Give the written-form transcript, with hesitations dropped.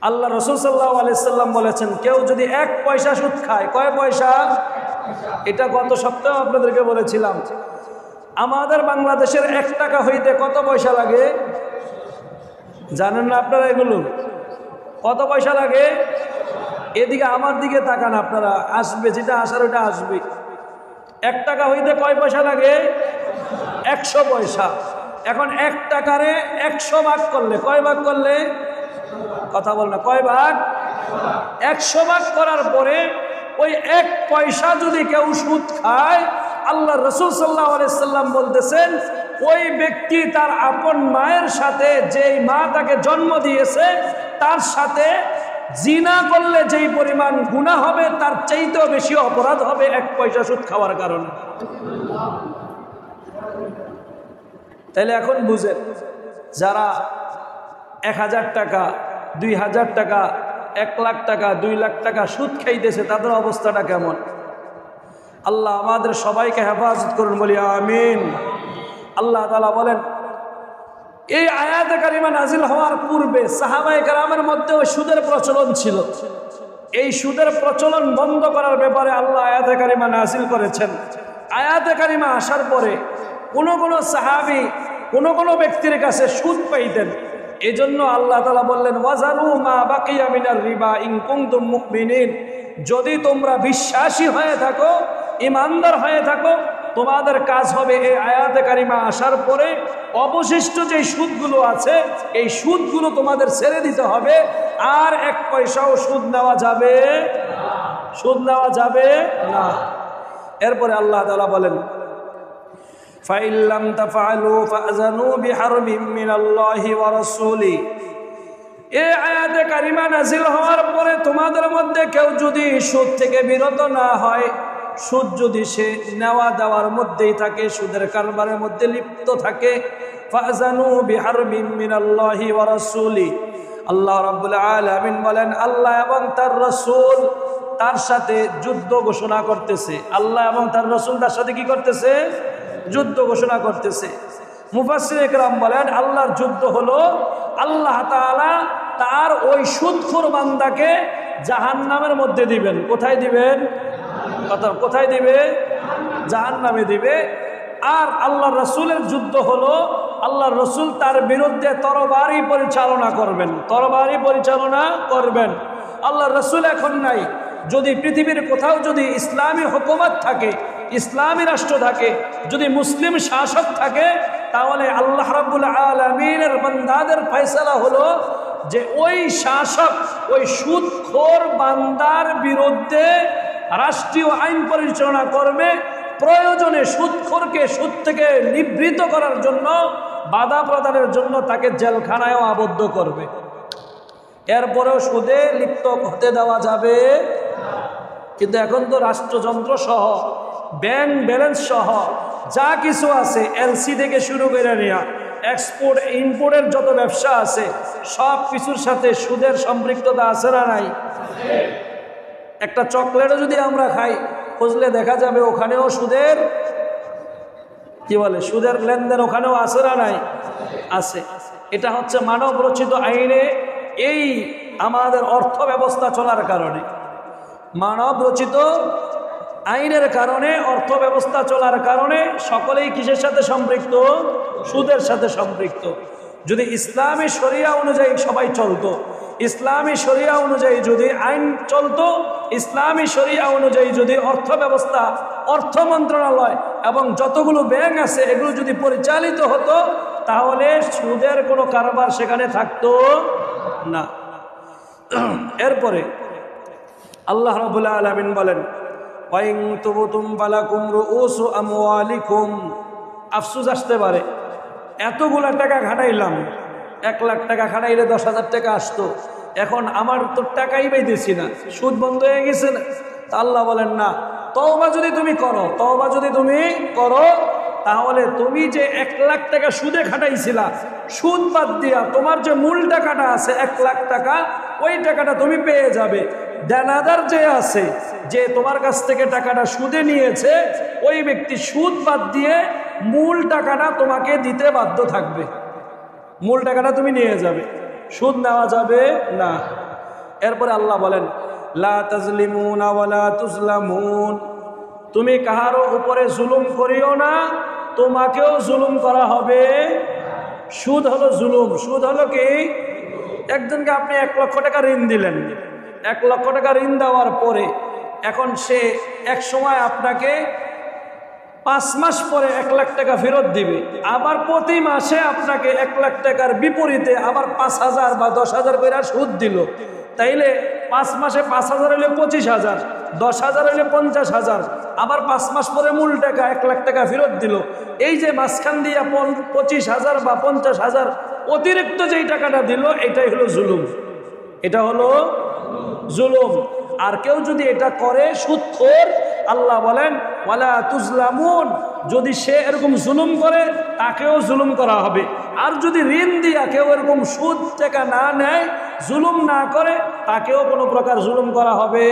আল্লাহ রাসূল সাল্লাল্লাহু আলাইহি সাল্লাম বলেছেন, কেউ যদি 1 পয়সা সুদ খায়, কয় পয়সা? এটা গত সপ্তাহে আপনাদেরকে বলেছিলাম। আমাদের বাংলাদেশের 1 টাকা হইতে কত পয়সা লাগে জানেন না আপনারা? এগুলো কত পয়সা লাগে? এদিকে আমার দিকে তাকান আপনারা, আসবে যেটা আসার ওটা আসবে। 1 টাকা হইতে কয় পয়সা লাগে? 100 পয়সা। এখন 1 টাকারে 100 ভাগ করলে, কয় ভাগ করলে? কথা বল না, কয় ভাগ? 100 ভাগ করার পরে ওই 1 পয়সা যদি কেউ সুদ খায়, আল্লাহ রাসূল সাল্লাল্লাহু আলাইহি সাল্লাম বলতেছেন, ওই ব্যক্তি তার আপন মায়ের সাথে, যেই মা তাকে জন্ম দিয়েছে, তার সাথে জিনা করলে যেই পরিমাণ গুনাহ হবে, তার চাইতেও বেশি অপরাধ হবে 1 পয়সা সুদ খাওয়ার কারণে। তাইলে এখন বুঝেন, যারা 1000 টাকা, 2000 টাকা, 1 লাখ টাকা, 2 লাখ টাকা সুদ খাইতেছে, তাদের অবস্থাটা কেমন? আল্লাহ আমাদের সবাইকে হেফাজত করুন, বলি আমিন। আল্লাহ তাআলা বলেন, এই আয়াতে কারিমা নাজিল হওয়ার পূর্বে সাহাবায়ে কেরামের মধ্যে ওই সুদের প্রচলন ছিল। এই সুদের প্রচলন বন্ধ করার ব্যাপারে আল্লাহ আয়াতে কারিমা নাজিল করেছেন। আয়াতে কারিমা আসার পরে কোন সাহাবী কোন ব্যক্তির কাছে সুদ পাইতেন। এজন্য আল্লাহ তাআলা বললেন, ওয়াজারু মা বাকিয়া মিনার রিবা ইন কুনতুম মুমিনিন, যদি তোমরা বিশ্বাসী হয়ে থাকো, ইমানদার হয়ে থাকো, তোমাদের কাজ হবে এই আয়াতে কারিমা আসার পরে অবশিষ্ট যে সুদগুলো আছে, এই সুদগুলো তোমাদের ছেড়ে দিতে হবে। আর 1 পয়সাও সুদ নেওয়া যাবে না। এরপরে আল্লাহ তাআলা বলেন, فَإِن لَّمْ تَفْعَلُوا فَأْذَنُوا بِحَرْبٍ مِّنَ اللَّهِ وَرَسُولِهِ। এই আয়াতে কারিমা নাজিল হওয়ার পরে তোমাদের মধ্যে কেউ যদি সুদ থেকে বিরত না হয়, সুদ যদি সে নেওয়া দেওয়ার মধ্যেই থাকে, সুদের কারবারের মধ্যে লিপ্ত থাকে, ফাজানু বিহারবিন মিনাল্লাহি ওয়া রাসূলি, আল্লাহ রাব্বুল আলামিন বলেন, আল্লাহ এবং তার রাসূল তার সাথে যুদ্ধ ঘোষণা করতেছে। আল্লাহ এবং তার রাসূল তার সাথে কি করতেছে? যুদ্ধ ঘোষণা করতেছে। মুফাসসির ইকরাম বলেন, আল্লাহর যুদ্ধ হলো আল্লাহ তাআলা তার ওই সুদখোর বান্দাকে জাহান্নামের মধ্যে দিবেন। কোথায় দিবেন? কোথায় দিবে? জাহান্নামে দিবে। আর আল্লাহর রাসূলের যুদ্ধ হলো আল্লাহর রাসূল তার বিরুদ্ধে তরবারি পরিচালনা করবেন। আল্লাহর রাসূল এখন নাই। যদি পৃথিবীর কোথাও যদি ইসলামী হুকুমত থাকে, ইসলামী রাষ্ট্র থাকে, যদি মুসলিম শাসক থাকে, তাহলে আল্লাহ রাব্বুল আলামিনের বান্দাদের ফয়সালা হলো যে ওই শাসক ওই সুদখোর বান্দার বিরুদ্ধে রাষ্ট্রীয় আইন পরিচালনা করবে। প্রয়োজনে সুদখোরকে সুদ থেকে নিবৃত্ত করার জন্য, বাধা প্রদানের জন্য তাকে জেলখানায়ও আবদ্ধ করবে। এরপরেও সুদে লিপ্ত হতে দেওয়া যাবে। কিন্তু এখন তো রাষ্ট্রযন্ত্র সহ, ব্যাংক ব্যালেন্স সহ যা কিছু আছে, এলসি থেকে শুরু করে নেওয়া, এক্সপোর্ট ইম্পোর্টের যত ব্যবসা আছে, সব কিছুর সাথে সুদের সম্পৃক্ততা আছে না নাই? একটা চকলেটও যদি আমরা খাই, খুঁজলে দেখা যাবে ওখানেও সুদের সুদের লেনদেন ওখানেও আছে না নাই? আছে। এটা হচ্ছে মানব রচিত আইনে এই আমাদের অর্থ ব্যবস্থা চলার কারণে, মানব রচিত আইনের কারণে, অর্থ ব্যবস্থা চলার কারণে সকলেই কিসের সাথে সম্পৃক্ত? সুদের সাথে সম্পৃক্ত। যদি ইসলামী শরিয়া অনুযায়ী সবাই চলতো, ইসলামী শরিয়া অনুযায়ী যদি আইন চলতো, ইসলামী শরিয়া অনুযায়ী যদি অর্থ ব্যবস্থা, অর্থ মন্ত্রণালয় এবং যতগুলো ব্যাংক আছে এগুলো যদি পরিচালিত হতো, তাহলে সুদের কোনো কারবার সেখানে থাকতো না। এরপরে আল্লাহ রাব্বুল আলামিন বলেন, ওয়াইন তুবতুম ফালাকুম রুউসু আমওয়ালিকুম। আফসোস আসতে পারে, এতগুলা টাকা খাটাইলাম, 1 লাখ টাকা খাটাইলে 10,000 টাকা আসতো, এখন আমার তো টাকাই পাইতেছি না, সুদ বন্ধ হয়ে গেছে না? তা আল্লাহ বলেন, না, তওবা যদি তুমি করো, তাহলে তুমি যে 1 লাখ টাকা সুদে খাটাইছিলা, সুদ বাদ দিয়া তোমার যে মূল টাকাটা আছে 1 লাখ টাকা, ওই টাকাটা তুমি পেয়ে যাবে। দেনাদার যে আছে, যে তোমার কাছ থেকে টাকাটা সুদে নিয়েছে, ওই ব্যক্তি সুদ বাদ দিয়ে মূল টাকাটা তোমাকে দিতে বাধ্য থাকবে। মূল টাকাটা তুমি নিয়ে যাবে, সুদ নেওয়া যাবে না। এরপরে আল্লাহ বলেন লা তাজলিমুনা ওয়ালা তুজলামুন, তুমি কাহারও উপরে জুলুম করিও না, তোমাকেও জুলুম করা হবে। সুদ হলো জুলুম। সুদ হলো কি? একজনকে আপনি 1 লক্ষ টাকা ঋণ দিলেন, 1 লক্ষ টাকা ঋণ দেওয়ার পরে এখন সে এক সময় আপনাকে 5 মাস পরে 1 লাখ টাকা ফেরত দিবে, আবার প্রতি মাসে আপনাকে 1 লাখ টাকার বিপরীতে আবার 5,000 বা 10,000 করে সুদ দিল। তাইলে 5 মাসে 5,000 হলে 25,000, 10,000 হলে 50,000, আবার 5 মাস পরে মূল টাকা 1 লাখ টাকা ফেরত দিল। এই যে মাঝখান দিয়ে 25,000 বা 50,000 অতিরিক্ত যেই টাকাটা দিল, এটাই হলো জুলুম। এটা হলো জুলুম। আর কেউ যদি এটা করে সুদখোর, আল্লাহ বলেন ওয়ালা তুজলামুন, যদি সে এরকম জুলুম করে তাকেও জুলুম করা হবে। আর যদি ঋণ দিয়া কেউ এরকম সুদ টাকা না নেয়, জুলুম না করে, তাকেও কোনো প্রকার জুলুম করা হবে